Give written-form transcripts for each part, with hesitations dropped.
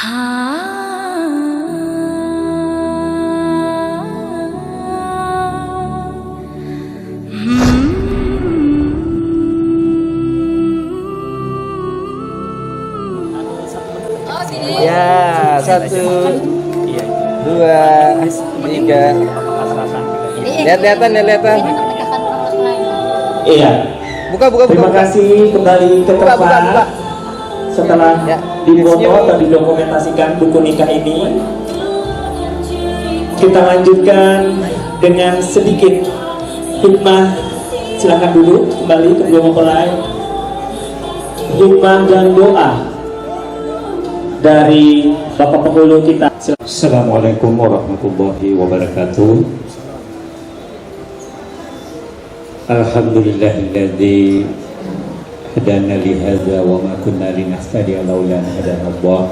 Ya, 1, 2, 3. Lihat-lihatan, lihat-lihatan. Iya. Buka. Terima kasih kembali ke tempat. Buka. Setelah Ya. difoto atau didokumentasikan buku nikah ini, kita lanjutkan dengan sedikit hikmah. Silakan duduk kembali kedua mempelai. Hikmah dan doa dari Bapak Penghulu kita. Assalamualaikum warahmatullahi wabarakatuh. Alhamdulillahilladzi hadana li hadza wa ma kunna linahtadiya laula an hadana Allah.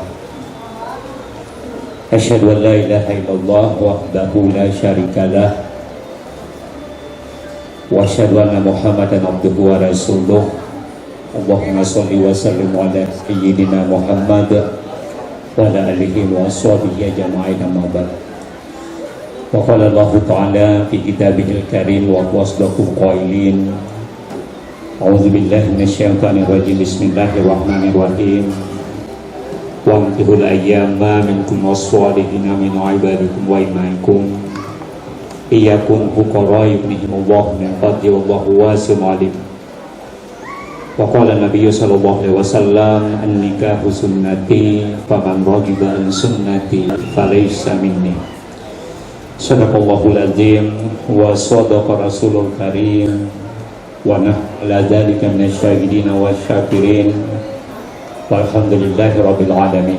Asyhadu an la ilaha illallah wahdahu la syarikalah wa asyhadu anna Muhammadan abduhu wa rasuluh. Allahumma shalli wa sallim ala sayyidina Muhammad wa ala alihi wa sahbihi ajma'in, amma ba'd. Wa qala Allah ta'ala fi kitabihil karim wa asdaqul qailin. A'udzu billahi minasyaitonir rajim. Bismillahirrahmanirrahim. Wa antihul ayyama minkum was-salihina min ibadikum wa imaikum iyyakum fuqara yughnihimullahu min fadli wallahu wasi'un 'alim. Wa qala Nabi sallallahu alaihi wasallam an-nikahu sunnati faman raghiba an sunnati falaysa minni. Sadaqallahul azim wa sadaqa rasulul karim wa nahnu ala dzalika minasyahidin wa syakirin walhamdulillahi rabbil alamin.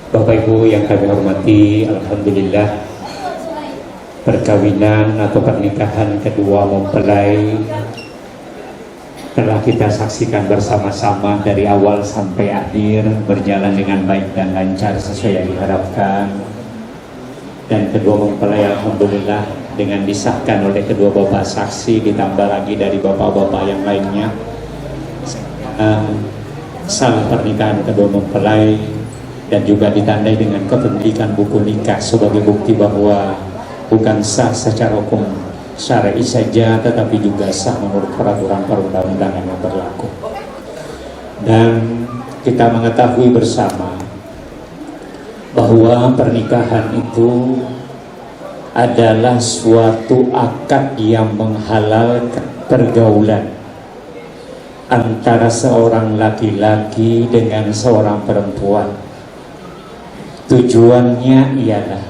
Bapak Ibu yang kami hormati, alhamdulillah perkawinan atau pernikahan kedua mempelai telah kita saksikan bersama-sama dari awal sampai akhir, berjalan dengan baik dan lancar sesuai yang diharapkan. Dan kedua mempelai alhamdulillah dengan disahkan oleh kedua bapak saksi, ditambah lagi dari bapak-bapak yang lainnya, sah pernikahan kedua mempelai dan juga ditandai dengan kepemilikan buku nikah sebagai bukti bahwa bukan sah secara hukum syar'i saja, tetapi juga sah menurut peraturan perundang-undangan yang berlaku. Dan kita mengetahui bersama bahwa pernikahan itu adalah suatu akad yang menghalalkan pergaulan antara seorang laki-laki dengan seorang perempuan. Tujuannya ialah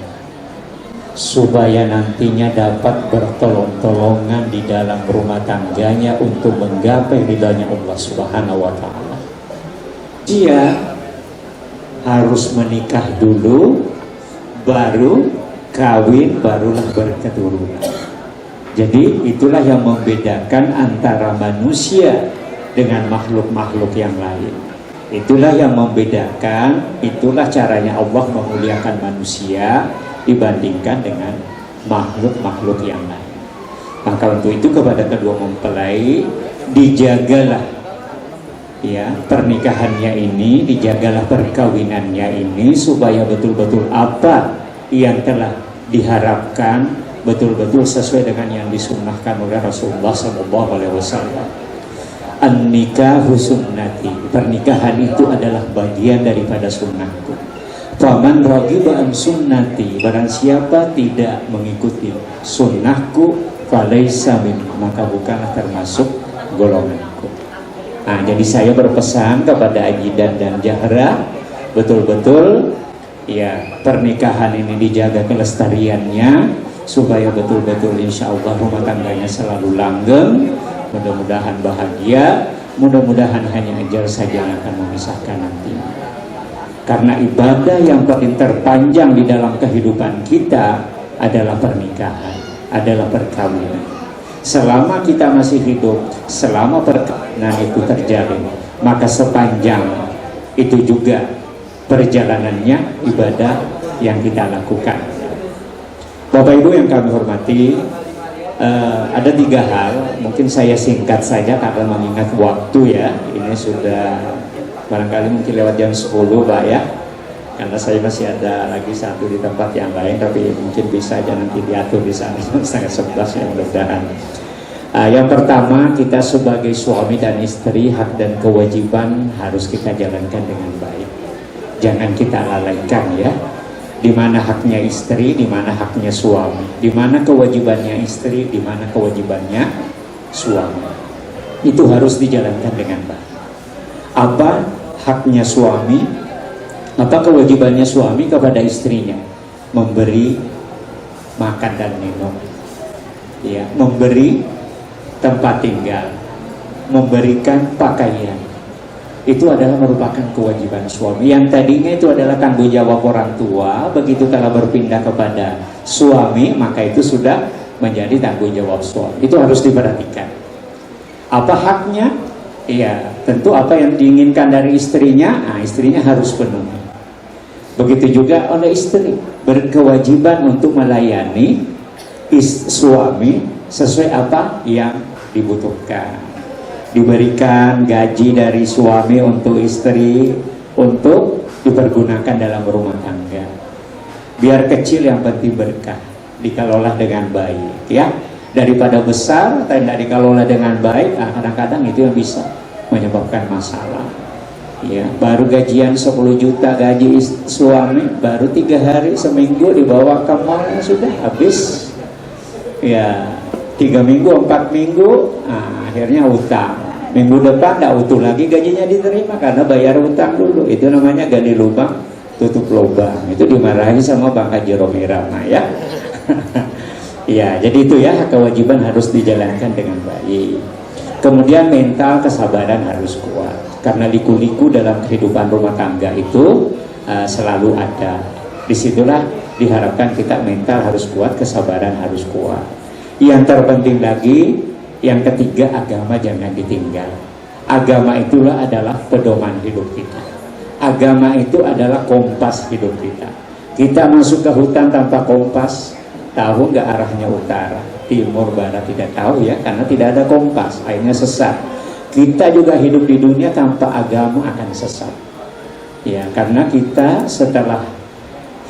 supaya nantinya dapat bertolong-tolongan di dalam rumah tangganya untuk menggapai ridhanya Allah Subhanahu wa Ta'ala. Dia harus menikah dulu, baru kawin, barulah berketurunan. Jadi itulah yang membedakan antara manusia dengan makhluk-makhluk yang lain. Itulah yang membedakan, itulah caranya Allah memuliakan manusia dibandingkan dengan makhluk-makhluk yang lain. Maka untuk itu kepada kedua mempelai dijagalah ya pernikahannya ini, dijagalah perkawinannya ini supaya betul-betul apa yang telah diharapkan betul-betul sesuai dengan yang disunnahkan oleh Rasulullah SAW. An-nikahu sunnati, pernikahan itu adalah bagian daripada sunnahku. Faman raghiba an sunnati, barang siapa tidak mengikuti sunnahku, falaysa min, maka bukanlah termasuk golonganku. Nah, jadi saya berpesan kepada Ajidan dan Jahra, betul-betul ya pernikahan ini dijaga kelestariannya supaya betul-betul insya Allah rumah tangganya selalu langgeng, mudah-mudahan bahagia, mudah-mudahan hanya ajal saja yang akan memisahkan nanti. Karena ibadah yang paling terpanjang di dalam kehidupan kita adalah pernikahan, adalah perkawinan. Selama kita masih hidup, selama perkawinan itu terjalin, maka sepanjang itu juga perjalanannya ibadah yang kita lakukan. Bapak Ibu yang kami hormati, ada 3 hal, mungkin saya singkat saja karena mengingat waktu ya, ini sudah Barangkali mungkin lewat jam 10 Pak ya, karena saya masih ada lagi satu di tempat yang lain, tapi mungkin bisa aja nanti diatur di sana setengah 11 ya, mudah-mudahan. Yang pertama, kita sebagai suami dan istri, hak dan kewajiban harus kita jalankan dengan baik. Jangan kita lalaikan ya. Di mana haknya istri, di mana haknya suami, di mana kewajibannya istri, di mana kewajibannya suami. Itu harus dijalankan dengan baik. Apa haknya suami, apa kewajibannya suami kepada istrinya? Memberi makan dan minum, ya, memberi tempat tinggal, memberikan pakaian. Itu adalah merupakan kewajiban suami. Yang tadinya itu adalah tanggung jawab orang tua, begitu telah berpindah kepada suami, maka itu sudah menjadi tanggung jawab suami. Itu harus diperhatikan. Apa haknya? Iya, tentu apa yang diinginkan dari istrinya, istrinya harus penuhi. Begitu juga oleh istri, berkewajiban untuk melayani suami sesuai apa yang dibutuhkan. Diberikan gaji dari suami untuk istri, untuk dipergunakan dalam rumah tangga. Biar kecil yang penting berkah, dikelola dengan baik ya. Daripada besar tapi tidak dikelola dengan baik, kadang-kadang itu yang bisa menyebabkan masalah. Ya, baru gajian 10 juta gaji suami, baru 3 hari seminggu dibawa ke mall sudah habis. Ya, 3 minggu, 4 minggu, akhirnya utang. Minggu depan tidak utuh lagi gajinya diterima karena bayar utang dulu. Itu namanya gali lubang, tutup lubang. Itu dimarahi sama Bang Haji Romi Rama ya. Ya, jadi itu ya, kewajiban harus dijalankan dengan baik. Kemudian mental kesabaran harus kuat. Karena liku-liku dalam kehidupan rumah tangga itu selalu ada. Disitulah diharapkan kita mental harus kuat, kesabaran harus kuat. Yang terpenting lagi, yang ketiga, agama jangan ditinggal. Agama itulah adalah pedoman hidup kita. Agama itu adalah kompas hidup kita. Kita masuk ke hutan tanpa kompas, tahu nggak arahnya utara, timur, barat, tidak tahu ya, karena tidak ada kompas, akhirnya sesat. Kita juga hidup di dunia tanpa agama akan sesat. Ya, karena kita setelah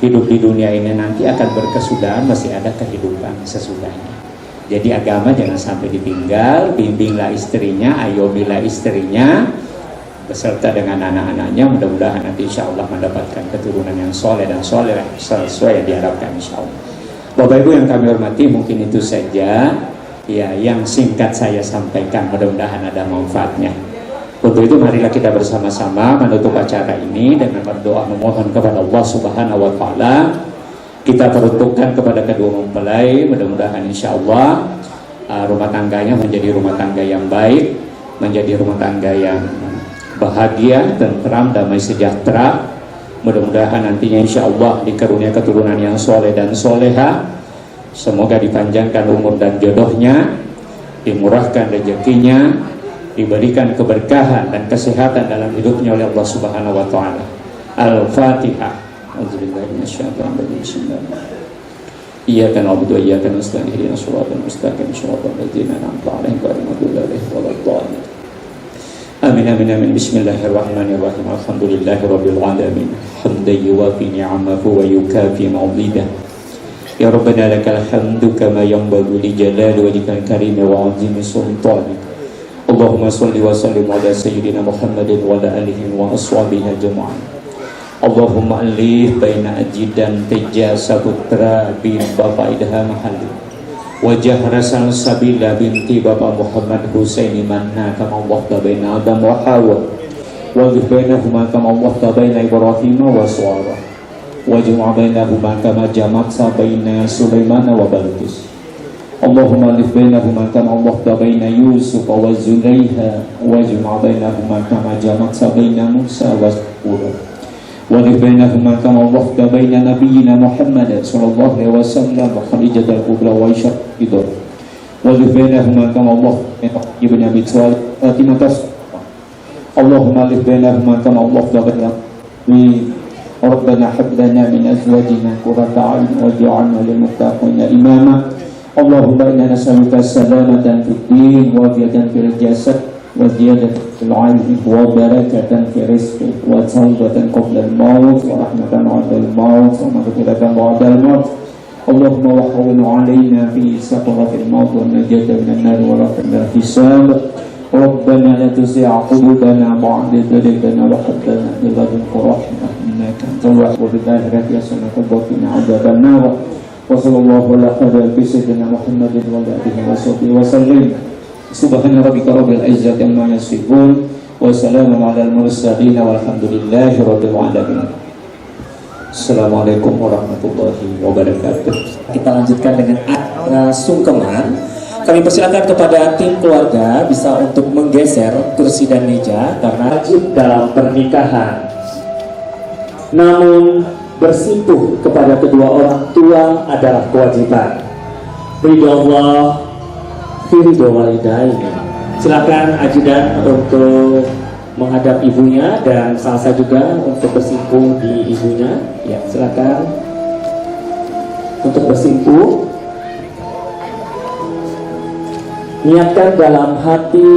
hidup di dunia ini nanti akan berkesudahan, masih ada kehidupan sesudahnya. Jadi agama jangan sampai ditinggal, bimbinglah istrinya, ayomilah istrinya, beserta dengan anak-anaknya, mudah-mudahan nanti insya Allah mendapatkan keturunan yang soleh dan soleh sesuai yang diharapkan insya Allah. Bapak Ibu yang kami hormati, mungkin itu saja ya yang singkat saya sampaikan, mudah-mudahan ada manfaatnya. Untuk itu marilah kita bersama-sama menutup acara ini dengan berdoa memohon kepada Allah Subhanahu wa Ta'ala. Kita peruntukkan kepada kedua mempelai, mudah-mudahan insya Allah rumah tangganya menjadi rumah tangga yang baik, menjadi rumah tangga yang bahagia, tentram, damai, sejahtera. Mudah-mudahan nantinya insya Allah dikarunia keturunan yang soleh dan soleha. Semoga dipanjangkan umur dan jodohnya, dimurahkan rezekinya, diberikan keberkahan dan kesehatan dalam hidupnya oleh Allah Subhanahu wa Ta'ala. Al-Fatihah. Iyyaka na'budu wa iyyaka nasta'in ihdinas siratal mustaqim siratal ladzina an'amta 'alaihim ghairil maghdubi 'alaihim waladdallin. Amin amin amin. Bismillahirrahmanirrahim. Alhamdulillahirabbil alamin. Hamdan yuwafi ni'amahu wa yukafi mawlidah. Ya Rabbana lakal hamdu kama yanbaghi li jalali wajhikal karim wa 'azimi sultanik. Allahumma shalli wa sallim ala sayyidina Muhammadin wa ala alihi wa ashabihi ajma'in. Allahumma alif baina ajidan tejasa putra bin Bapak Idham Mahali wajah rasal sabila binti Bapak Muhammad Husaini Manna kama Allah tabaina Adam wa Hawa wajah bainahuma kama Allah tabaina Ibrahim wa Suara wajah bainahuma kama jamak sabaina Sulaiman wa Balqis. Allahumma alif bainahuma kama Allah tabaina Yusuf wa Zulaiha wajah bainahuma kama jamak sabaina Musa wa Sura وَلِفْ بَيْنَهُمَا كَمَا وَفْدَ بَيْنَ نَبِيِّنَا مُحَمَّدٍ صلى الله عليه وسلم وخديجة الكبرى وعائشة الكبرى وَلِفْ بَيْنَهُمَا كَمَا وَفْدَ بَيْنَ أبي طالب فاطمة اللهم ألف بينهما كما وفد بين ربنا هب لنا من أزواجنا قرة أعين واجعلنا للمتقين إماما اللهم إنا نسألك السلامة في الدين وعافية في الجسد وزيادة في العلم وبركة في رزقه وتوبة قبل الموت ورحمة عند الموت ومغفرة بعد الموت اللهم وحول علينا في سكرة الموت والنجاة من النار ورحمة الحساب ربنا لا تزغ قلوبنا بعد إذ هديتنا وهب لنا من لدنك رحمة إنك أنت الوهاب وبالآخرة حسنة وقنا عذاب النار وصلى الله على سيدنا محمد وعلى آله وصحبه وسلم سبحان ربك رب العزة عما يصفون وسلام على المرسلين والحمد لله رب العالمين. Assalamualaikum warahmatullahi wabarakatuh. Kita lanjutkan dengan sungkeman. Kami persilakan kepada tim keluarga bisa untuk menggeser kursi dan meja karena wajib dalam pernikahan. Namun bersimpuh kepada kedua orang tua adalah kewajiban. Ridho Allah, ridho walidain. Silakan ajudan untuk menghadap ibunya dan salsa juga untuk bersimpuh di ibunya. Ya, silakan untuk bersimpuh. Niatkan dalam hati,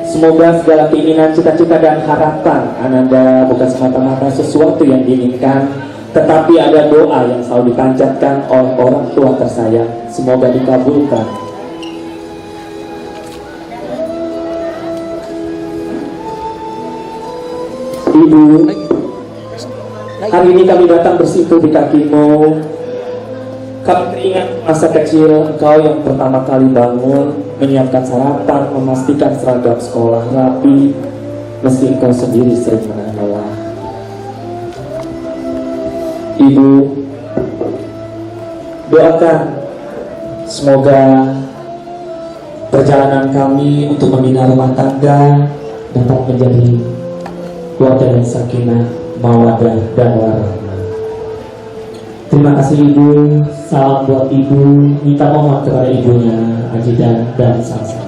semoga segala keinginan, cita-cita dan harapan Ananda bukan semata-mata sesuatu yang diinginkan, tetapi ada doa yang selalu dipanjatkan oleh orang tua tersayang. Semoga dikabulkan. Ibu, hari ini kami datang bersimpuh di kakimu. Kami teringat masa kecil engkau yang pertama kali bangun, menyiapkan sarapan, memastikan seragam sekolah rapi, meski engkau sendiri sering menahan lelah. Ibu, doakan semoga perjalanan kami untuk membina rumah tangga dapat menjadi keluarga yang sakinah, mawaddah dan warahmah. Terima kasih Ibu, salam buat Ibu, minta mohon kepada ibunya, ajudan dan salsa.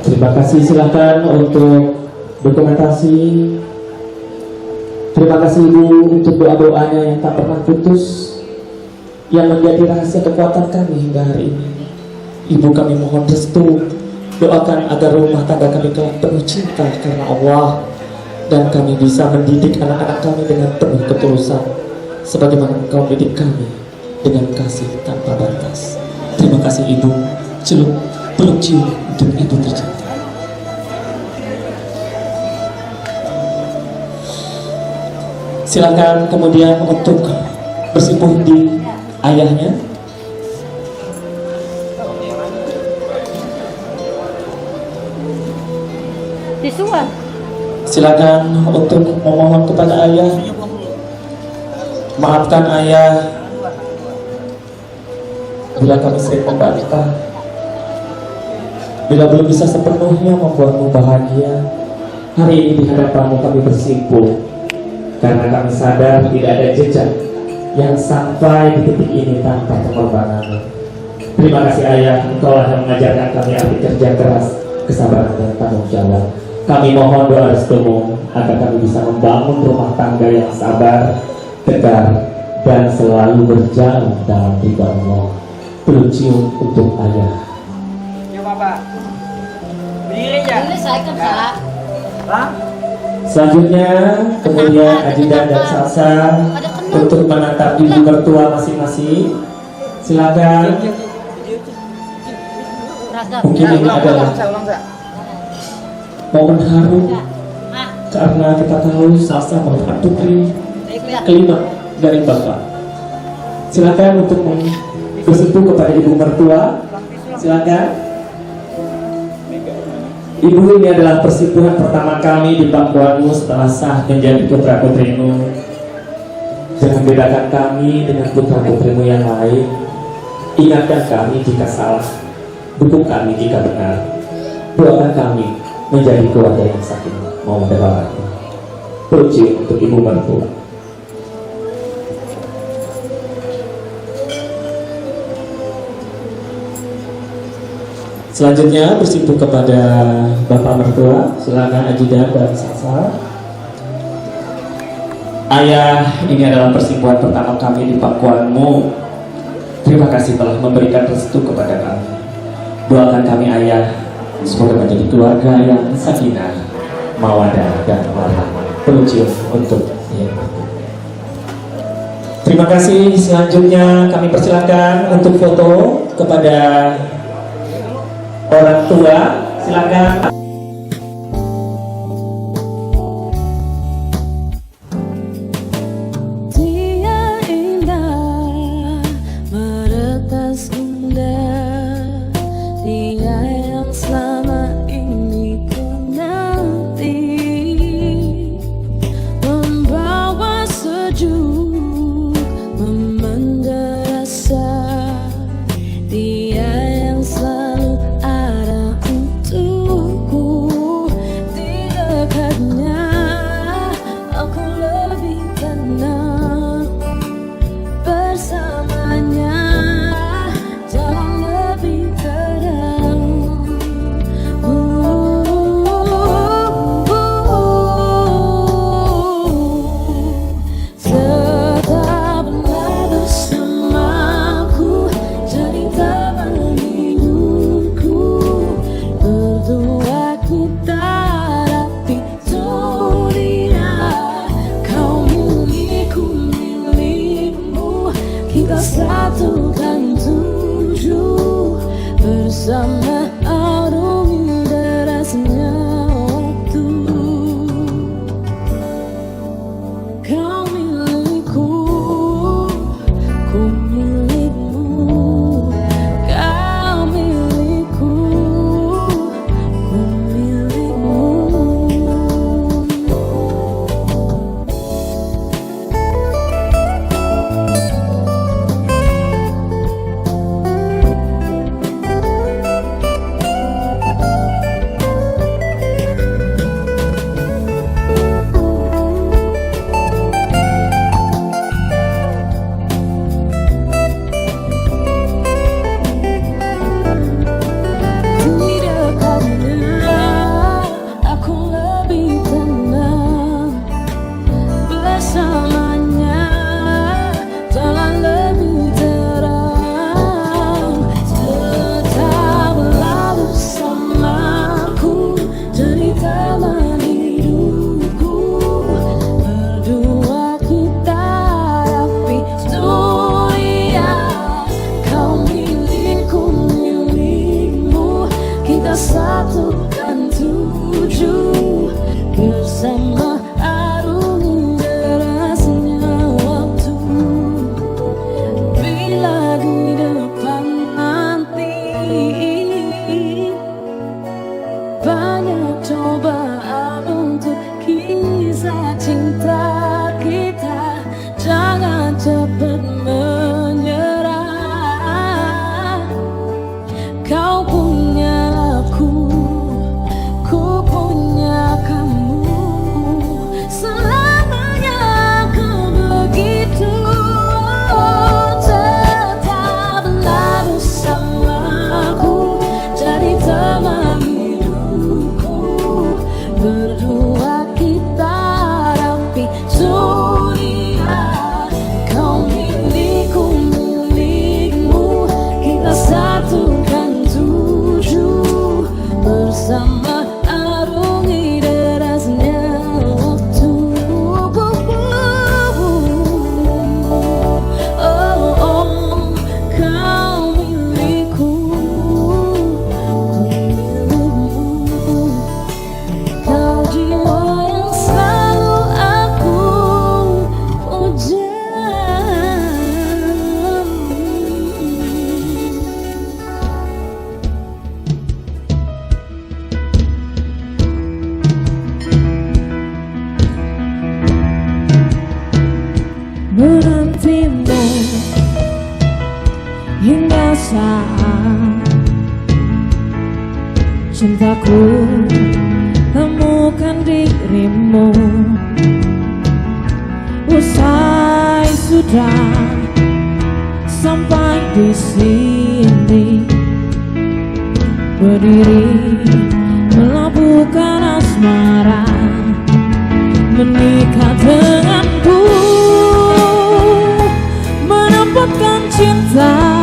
Terima kasih, silakan untuk dokumentasi. Terima kasih Ibu untuk doa-doanya yang tak pernah putus, yang menjadi rahasia kekuatan kami hingga hari ini. Ibu, kami mohon restu, doakan agar rumah tangga kami kelak penuh cinta karena Allah, dan kami bisa mendidik anak-anak kami dengan penuh ketulusan sebagaimana Engkau mendidik kami dengan kasih tanpa batas. Terima kasih Ibu. Celup, peluk cium untuk Ibu tercinta. Silakan kemudian untuk bersimpuh di ayahnya. Disuan. Silakan untuk memohon kepada ayah, maafkan ayah bila kami sering membantah, bila belum bisa sepenuhnya membuatmu bahagia. Hari ini di hadapanmu kami bersimpuh karena kami sadar tidak ada jejak yang sampai di titik ini tanpa pengorbanan. Terima kasih ayah, engkau yang mengajarkan kami arti kerja keras, kesabaran dan tanggung jawab. Kami mohon doa restumu agar kami bisa membangun rumah tangga yang sabar, tegar, dan selalu berjalan dalam ridha Allah. Peluk cium untuk ayah. Ya Bapak. Berdiri ya. Ini saya kan Pak. Selanjutnya kemudian ajudan dan salsa untuk menatap ibu mertua masing-masing. Silakan. Mungkin ini adalah momen haru karena kita tahu salsa merupakan putri kelima dari Bapak. Silakan untuk bersimpuh kepada ibu mertua. Silakan. Ibu, ini adalah persimpuhan pertama kami di pangkuanmu setelah sah menjadi putra putrimu. Jangan bedakan kami dengan putra putrimu yang lain. Ingatkan kami jika salah, dukung kami jika benar. Doakan kami menjadi keluarga yang sakinah, mawaddah warahmah. Puji untuk ibu mertua. Selanjutnya bersimpuh kepada bapak mertua. Silakan ajudan dan salsa. Ayah, ini adalah persimpuhan pertama kami di pangkuanmu. Terima kasih telah memberikan restu kepada kami. Doakan kami ayah, semoga menjadi keluarga yang sakinah, mawadah dan warahmah. Tercium untuk yang berikut. Terima kasih. Selanjutnya kami persilakan untuk foto kepada orang tua. Silakan. Satukan tujuh bersama arungi derasnya waktu. Kau milikku, ku milikmu. Kau milikku, ku milikmu. Satukan tujuh bersama arungi derasnya waktu. Bila di depan nanti banyak cobaan untuk kisah cinta kita, jangan cepat menyerah. Kau punya aku, ku punya kamu, selamanya kau begitu. Tetaplah bersamaku, jadi teman hidupku. Berdua kita hadapi dunia. Kau milikku, milikmu, kita satukan tujuh bersama arungi derasnya waktu. Oh, oh, kau milikku, ku milikmu. Kau jiwa yang selalu aku puja. Menantimu hingga saat cintaku temukan dirimu. Usai sudah sampai di sini, berdiri melabuhkan asmara, menikah denganku, menempatkan cinta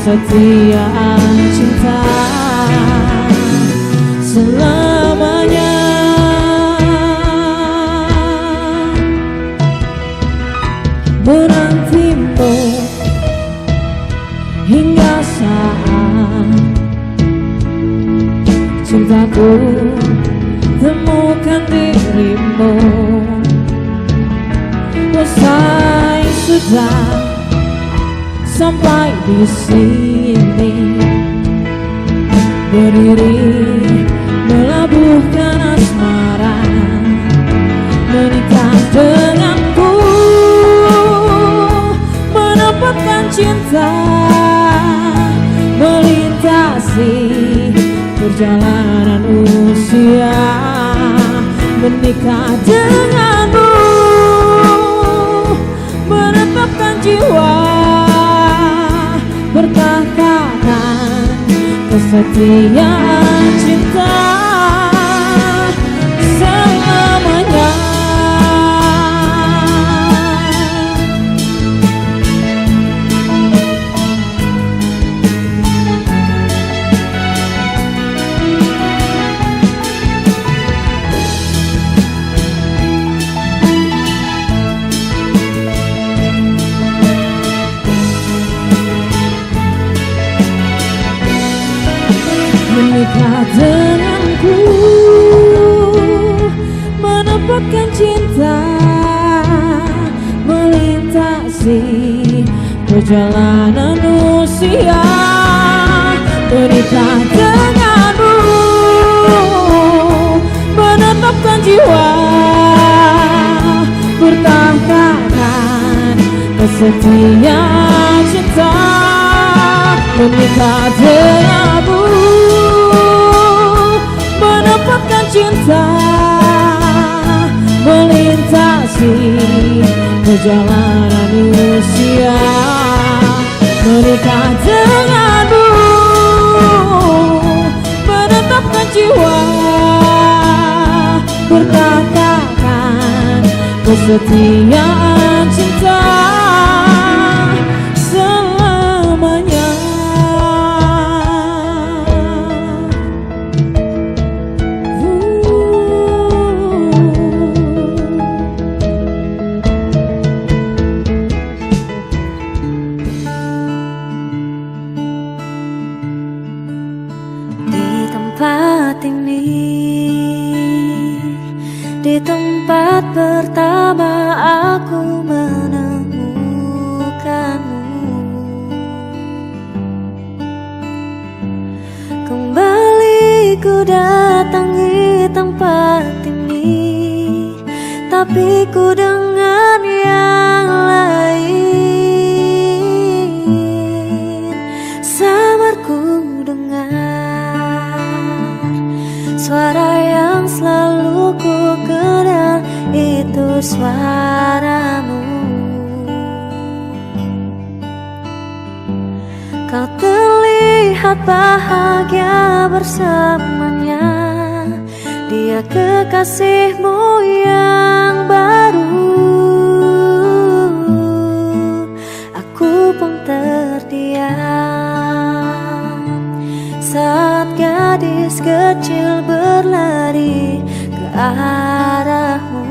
kesetiaan cinta selamanya. Menantimu hingga saat cintaku temukan dirimu. Usai sudah sampai di sini, berdiri melabuhkan asmara, menikah denganku, menempatkan cinta, melintasi perjalanan usia, menikah denganmu, menetapkan jiwa, bertahan kesetiaan cinta selamanya. Menikah denganku, menempatkan cinta, melintasi perjalanan usia, menikah denganmu, menetapkan jiwa, bertahan kesetiaan cinta, menikah denganmu, menempatkan cinta, melintasi perjalanan usia, menikah denganmu, menetapkan jiwa, bertahan kesetiaan cinta selamanya. Di tempat pertama aku menemukanmu, kembali ku datangi tempat ini, tapi ku dengan yang lain. Sabarku dengar suara yang selalu ku kenal, itu suaramu. Kau terlihat bahagia bersamanya, dia kekasihmu yang baru. Aku pun terdiam saat gadis kecil berlari ke arahmu.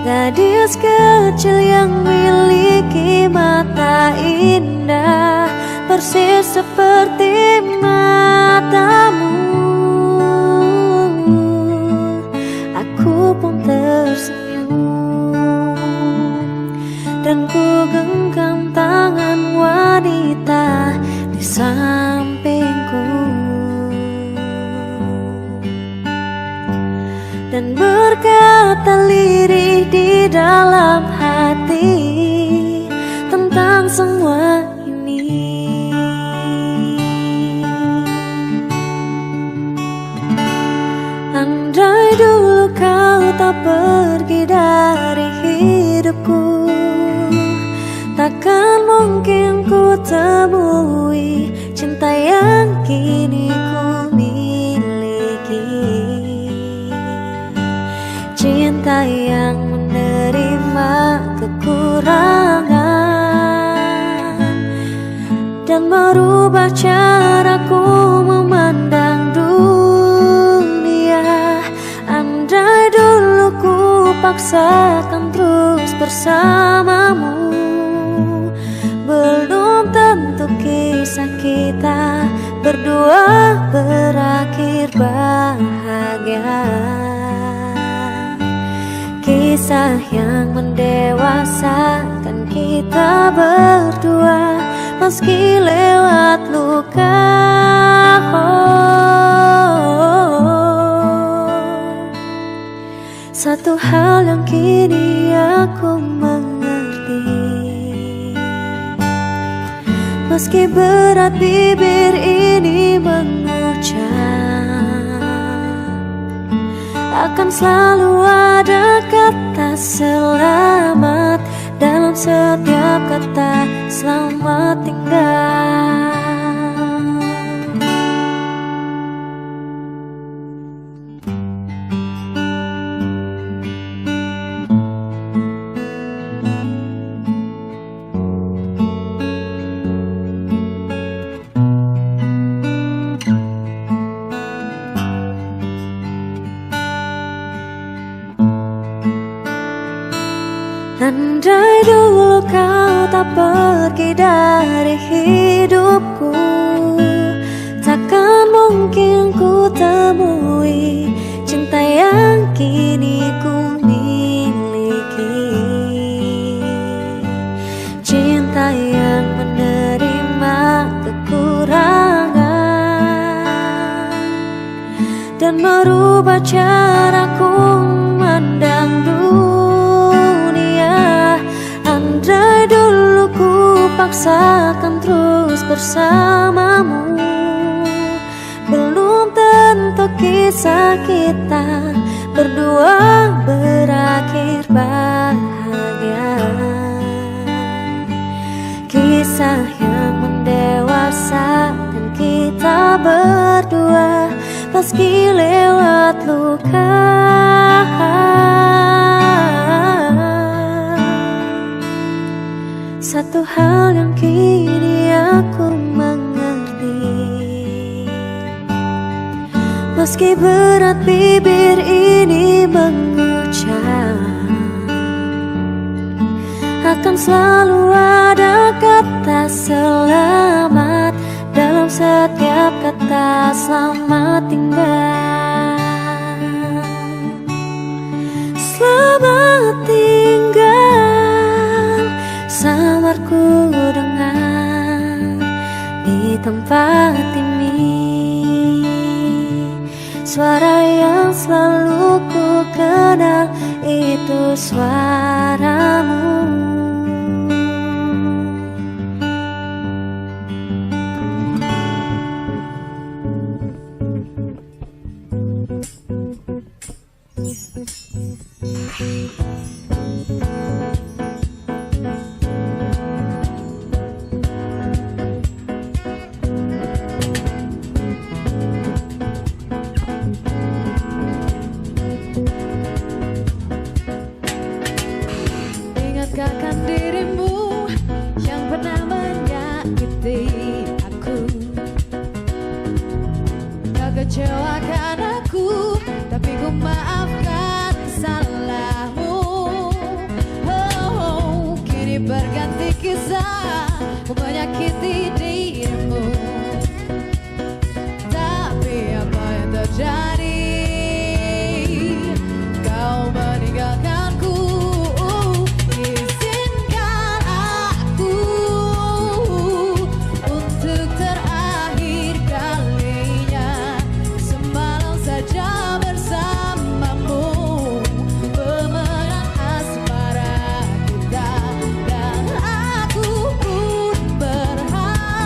Gadis kecil yang miliki mata indah, persis seperti matamu. Aku pun tersenyum dan ku genggam tangan wanita di sampingku, dan berkata lirih di dalam hati tentang semua ini. Andai dulu kau tak pergi dari hidupku, takkan mungkin ku temui cinta yang kini ku miliki. Cinta yang menerima kekurangan dan merubah caraku memandang dunia. Andai dulu ku paksakan terus bersamamu, belum tentu kisah kita berdua berakhir bahagia. Kisah yang mendewasakan kita berdua, meski lewat luka. Satu hal yang kini aku mengerti, meski berat bibir ini mengucap, akan selalu ada kata selamat dalam setiap kata selamat tinggal. Andai dulu kau tak pergi dari hidupku, takkan mungkin ku temui cinta yang kini ku miliki. Cinta yang menerima kekurangan dan merubah caraku memandang dunia. Andai dulu ku paksakan terus bersamamu, belum tentu kisah kita berdua berakhir bahagia. Kisah yang mendewasakan kita berdua, meski lewat luka. Satu hal yang kini aku mengerti, meski berat bibir ini mengucap, akan selalu ada kata selamat dalam setiap kata selamat tinggal. Selamat tinggal, samarku dengar di tempat ini, suara yang selalu ku kenal itu suaramu. Ingatkan dirimu yang pernah menyakiti aku, kau kecewakan aku, tapi ku maafkan salahmu. Oh, kini berganti kisah, ku menyakiti dirimu. Tapi apa yang terjadi? Kau meninggalkanku. Izinkan aku untuk terakhir kalinya semalam saja bersamamu, pemenang asmara kita. Dan aku pun berharap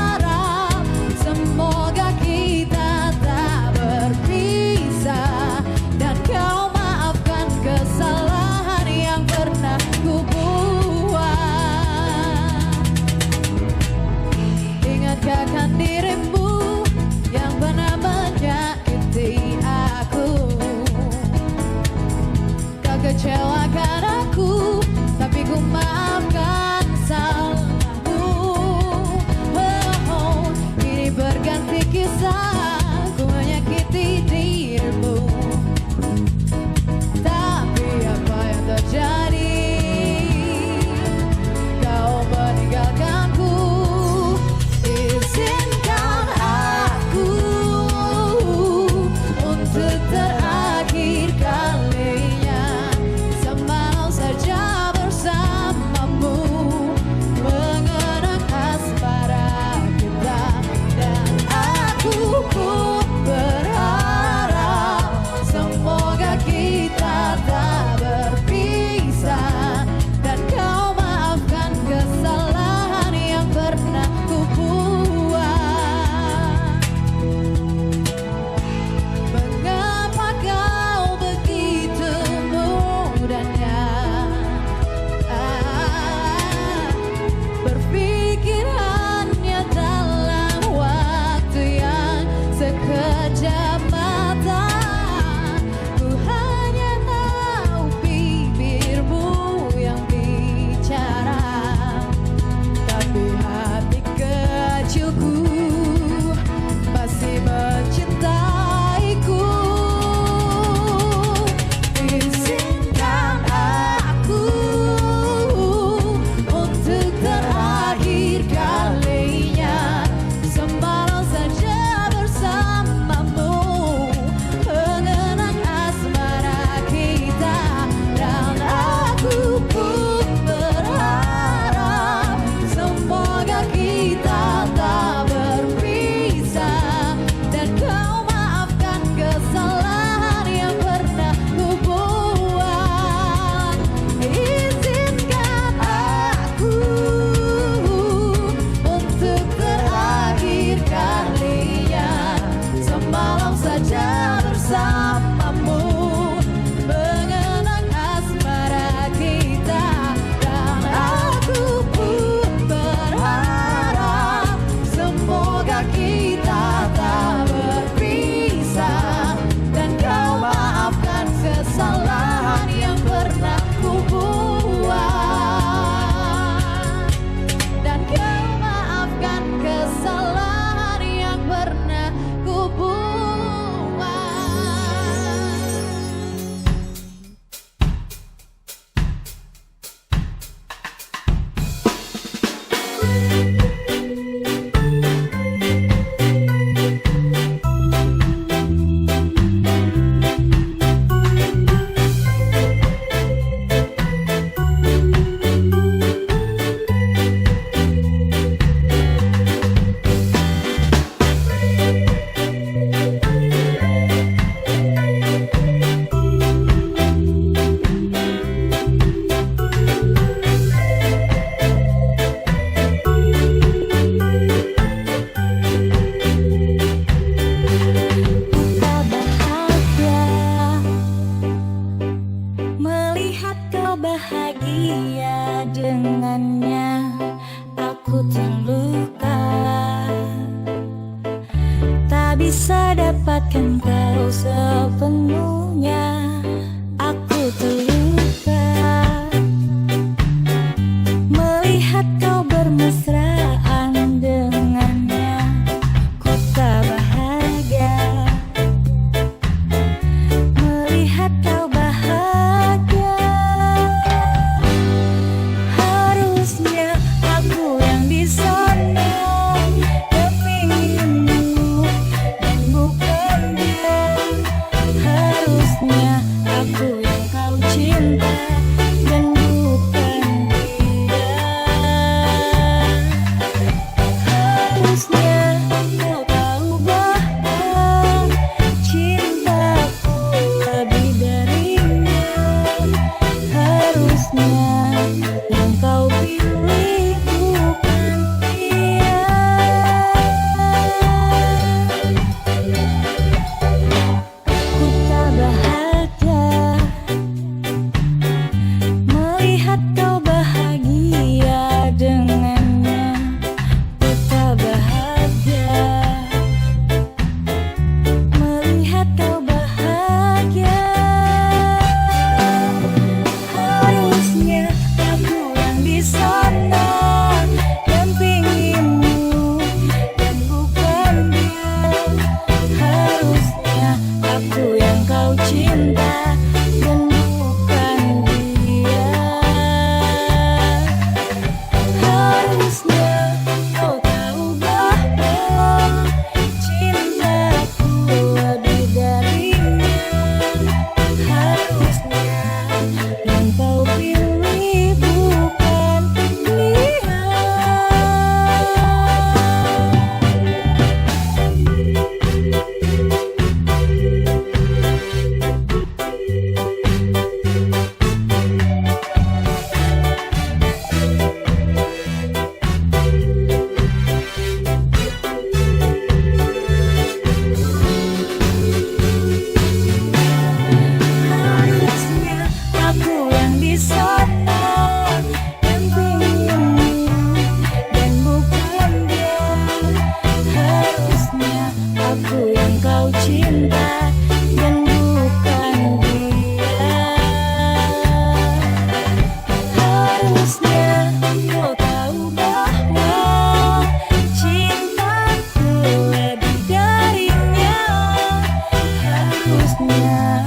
bisa dapatkan kau sepenuhnya. Aku terluka melihat kau bermesraan dengannya. Ku tak bahagia melihat kau bahagia. Harusnya aku yang di sana dampingimu dan bukan dia. Harusnya aku yang kau cinta dan bukan dia. Harusnya kau tahu bahwa cintaku lebih darinya. Harusnya yang kau pilih bukan dia. Ku tak bahagia melihat kau bahagia dengannya. Ku tak bahagia melihat kau bahagia. Harusnya aku yang di sana dampingimu dan bukan dia. Harusnya aku yang kau cinta dan bukan dia. Harusnya kau tahu bahwa cintaku lebih darinya. Harusnya yang kau pilih bukan dia. Harusnya aku yang di sana dampingimu dan bukan dia. Harusnya aku yang kau cinta dan bukan dia. Harusnya kau tahu bahwa cintaku lebih darinya. Harusnya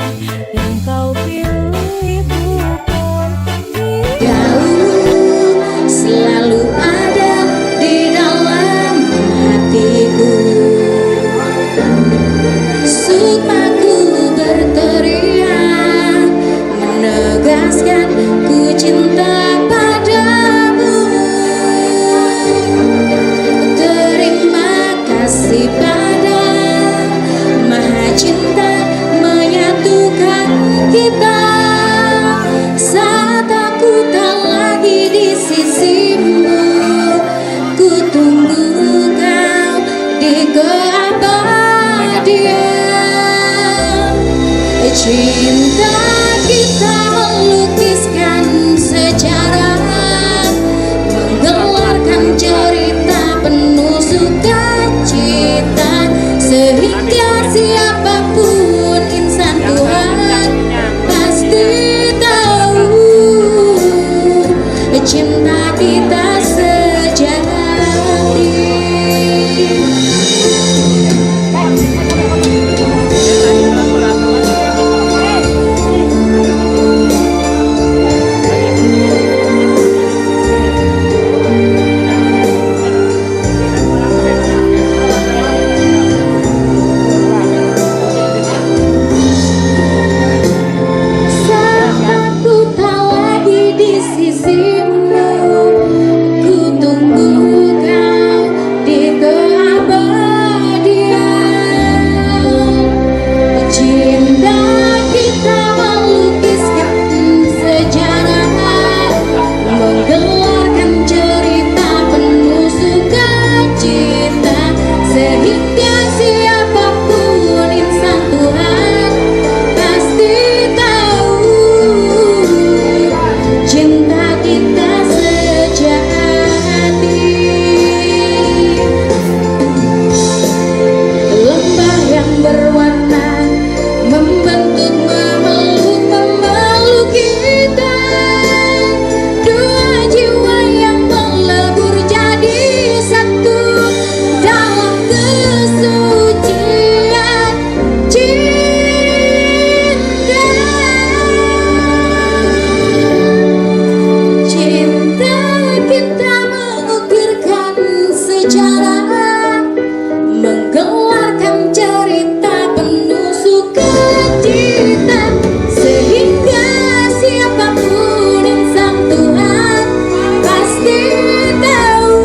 yang kau pilih bukan dia. Selalu ada di dalam hatiku. Sukmaku berteriak menegaskan ku cinta padamu. Terima kasih pada Maha Cinta menyatukan kita. Saat aku tak lagi di sisimu, ku tunggu kau di keabadian. Cinta kita melukiskan sejarah, menggelarkan cerita penuh sukacita, sehingga siapapun insan Tuhan pasti tahu cinta kita sejati. berjalan menggelarkan cerita penuh sukacita, sehingga siapapun insan Tuhan pasti tahu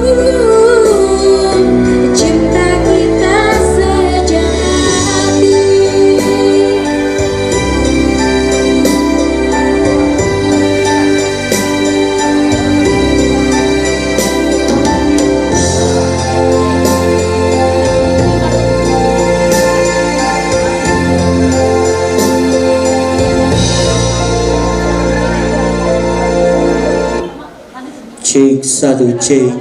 cinta kita sejati. Cek satu cek.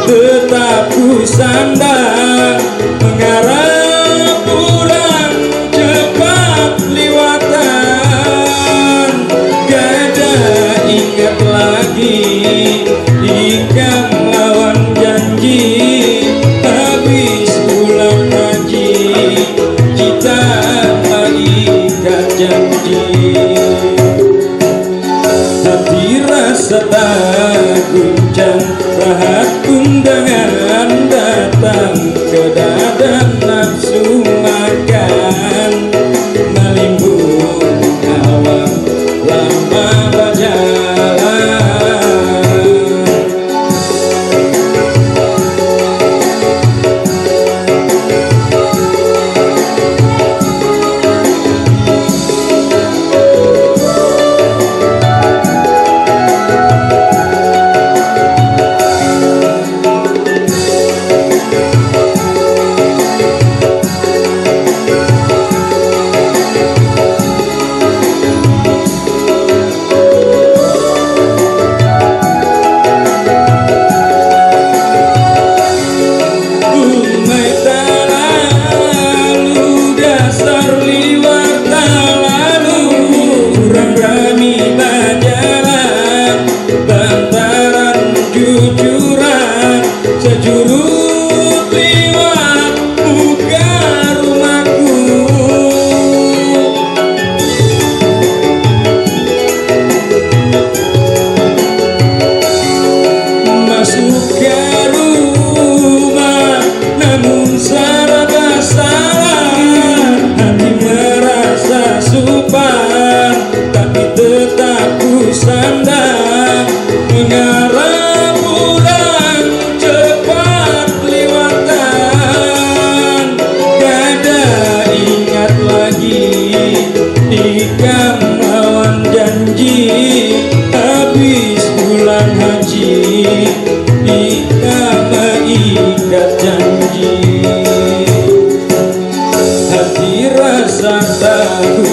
tetap ku sandang mengarah pulang cepat liwatan. Gajah ingat lagi ikan lawan janji, habis pulang haji kita mengikat janji. Hati rasa tak guncang, rahat undangan datang ke dada, nafsu makan melimbun awang lama berjalan.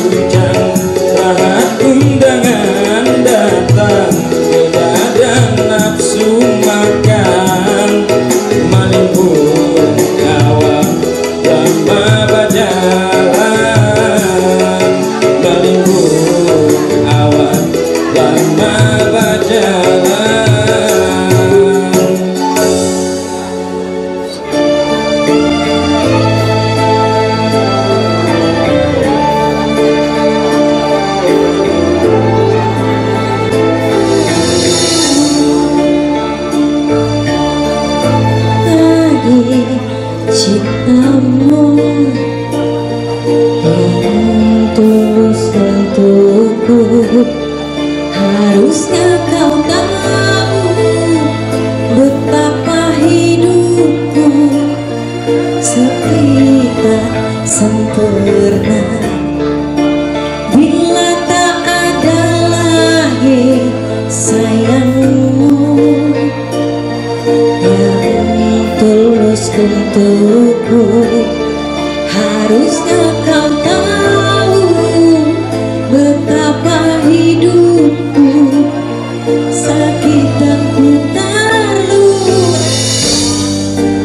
guncang rahat undangan datang, tidak ada nafsu makan, maling pun awak lama berjalan, maling pun awak lama berjalan. Tadi cintamu yang tulus untukku, harusnya kau tahu betapa hidupku sepi tak sempurna bila tak ada lagi sayangmu yang tulus untukku. Harusnya kau tahu betapa hidupku sakit dan ku terluka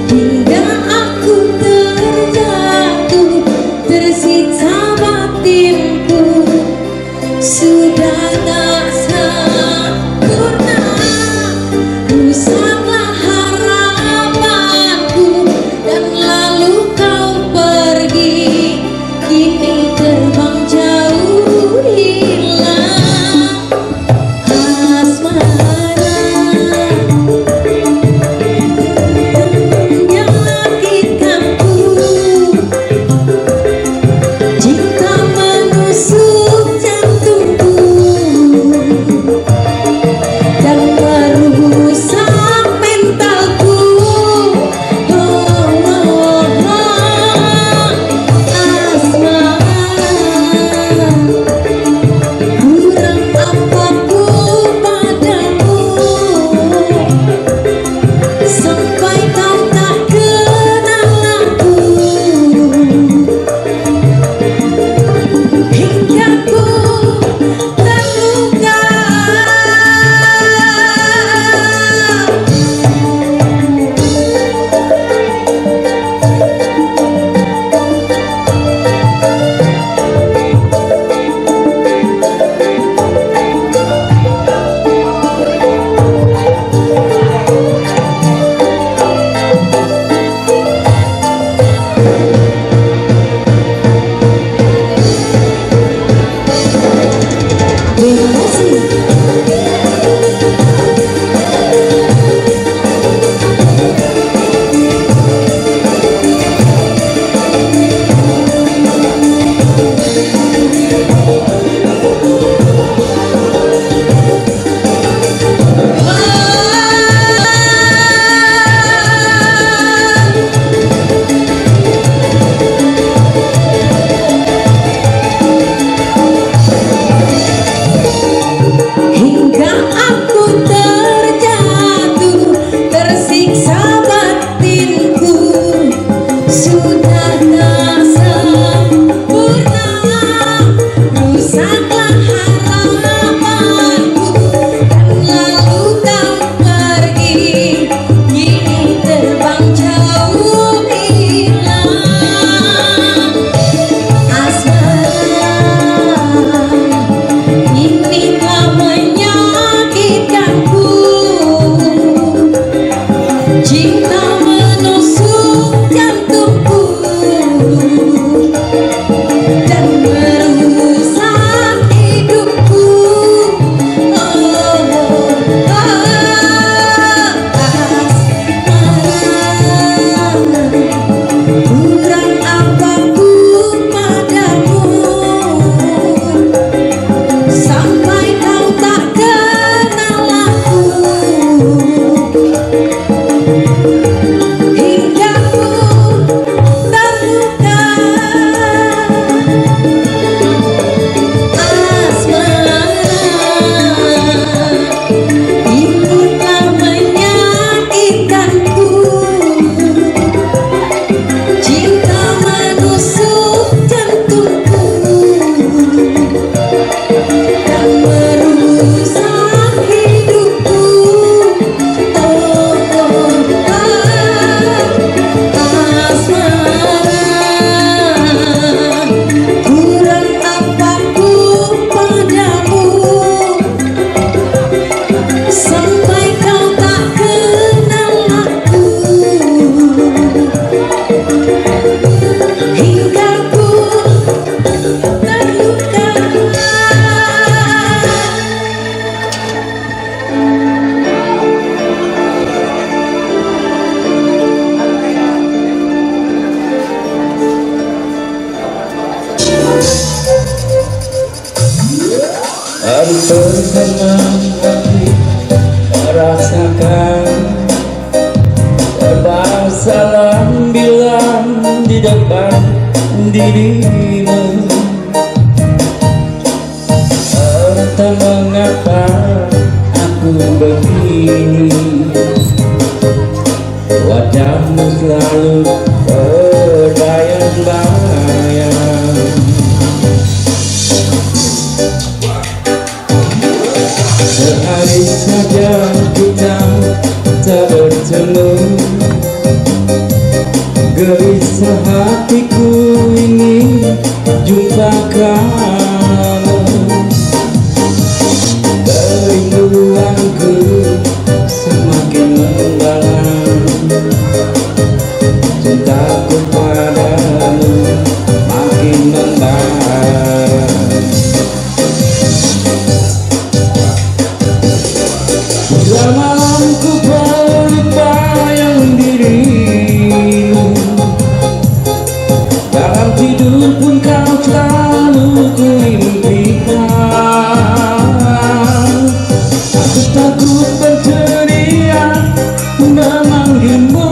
hingga aku terjatuh, tersiksa batinku sudah tak sempurna. Rusaklah harapanku dan lalu kau pergi Baru pertama kali rasakan serba salah bilang di depan dirimu. Entah mengapa aku begini, wajahmu selalu terbayang-bayang. Sehari saja kita tak bertemu, gelisah hatiku ingin jumpa kamu. Kerinduanku semakin mendalam, cintaku padamu makin membara. Bila malam ku berbayang dirimu, dalam tidur pun kau selalu ku impikan. Aku takut berteriak memanggilmu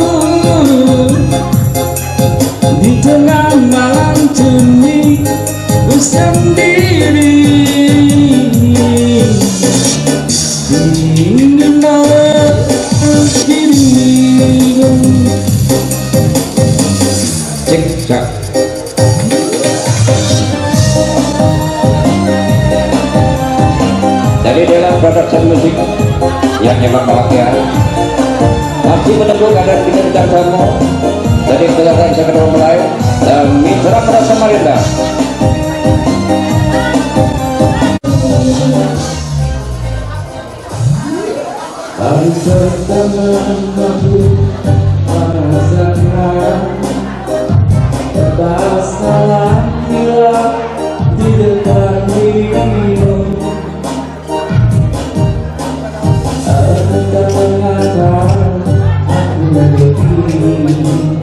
di tengah malam sunyi ku sendiri. Ingin meluk dirimu. Cek cak. Dari dalam production musik yang hebat bahagia masih menunggu kadar kinerja kamu dari kelihatan saya kedua mulai dan Mitra Para Samarinda. Hari pertama aku merasakan serba salah bila di depan dirimu. Entah mengapa aku begini,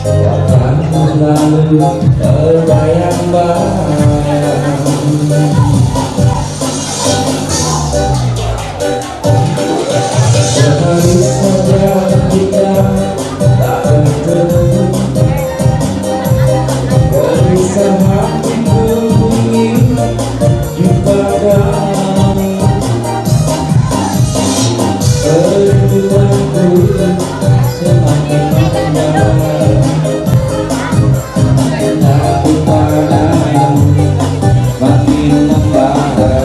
wajahmu selalu terbayang-bayang. Sehari saja kita tak bertemu, gelisah hatiku ingin jumpa kamu. Kerinduanku semakin mendalam, cintaku padamu makin membara.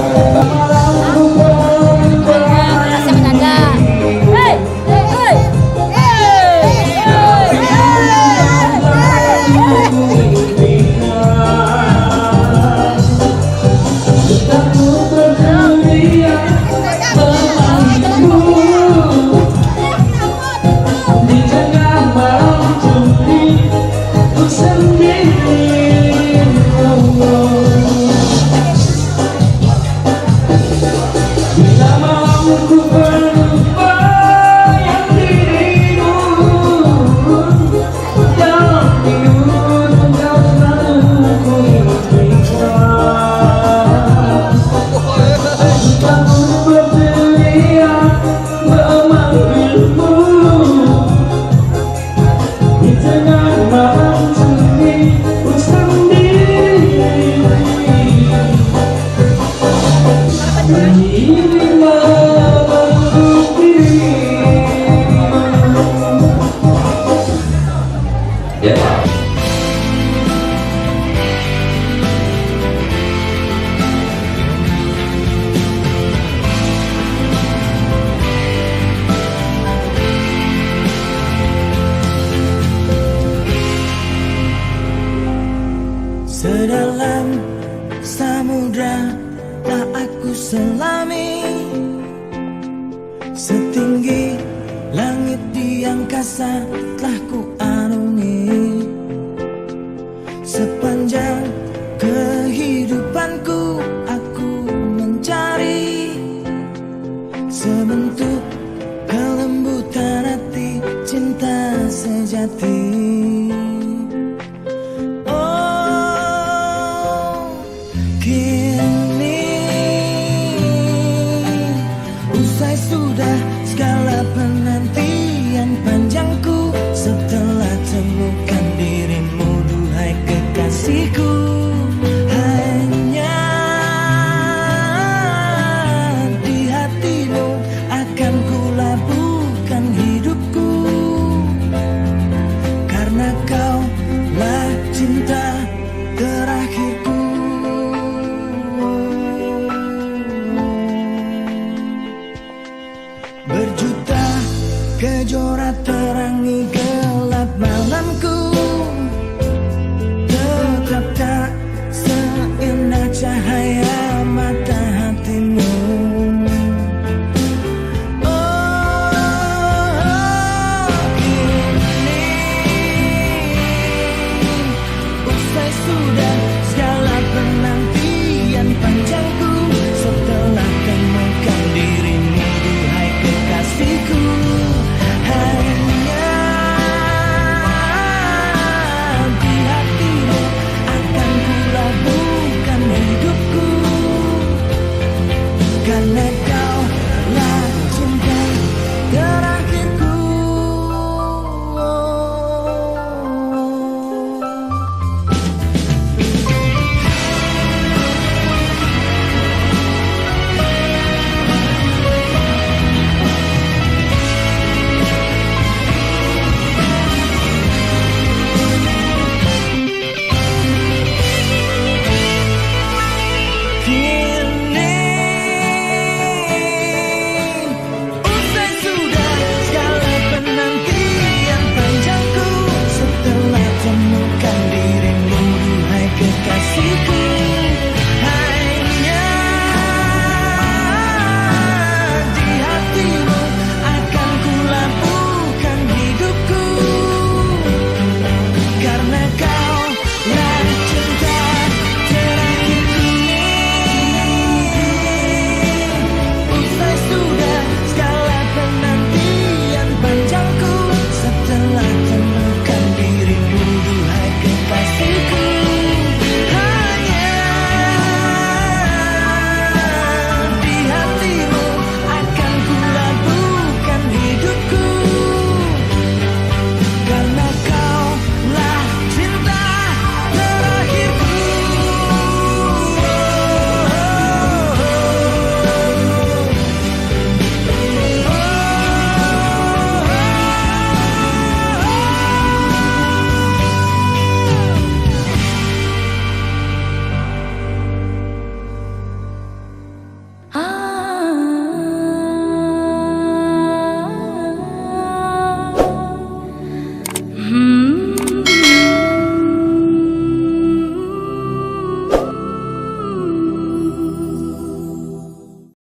Sedalam samudra telah aku selami, setinggi langit di angkasa telah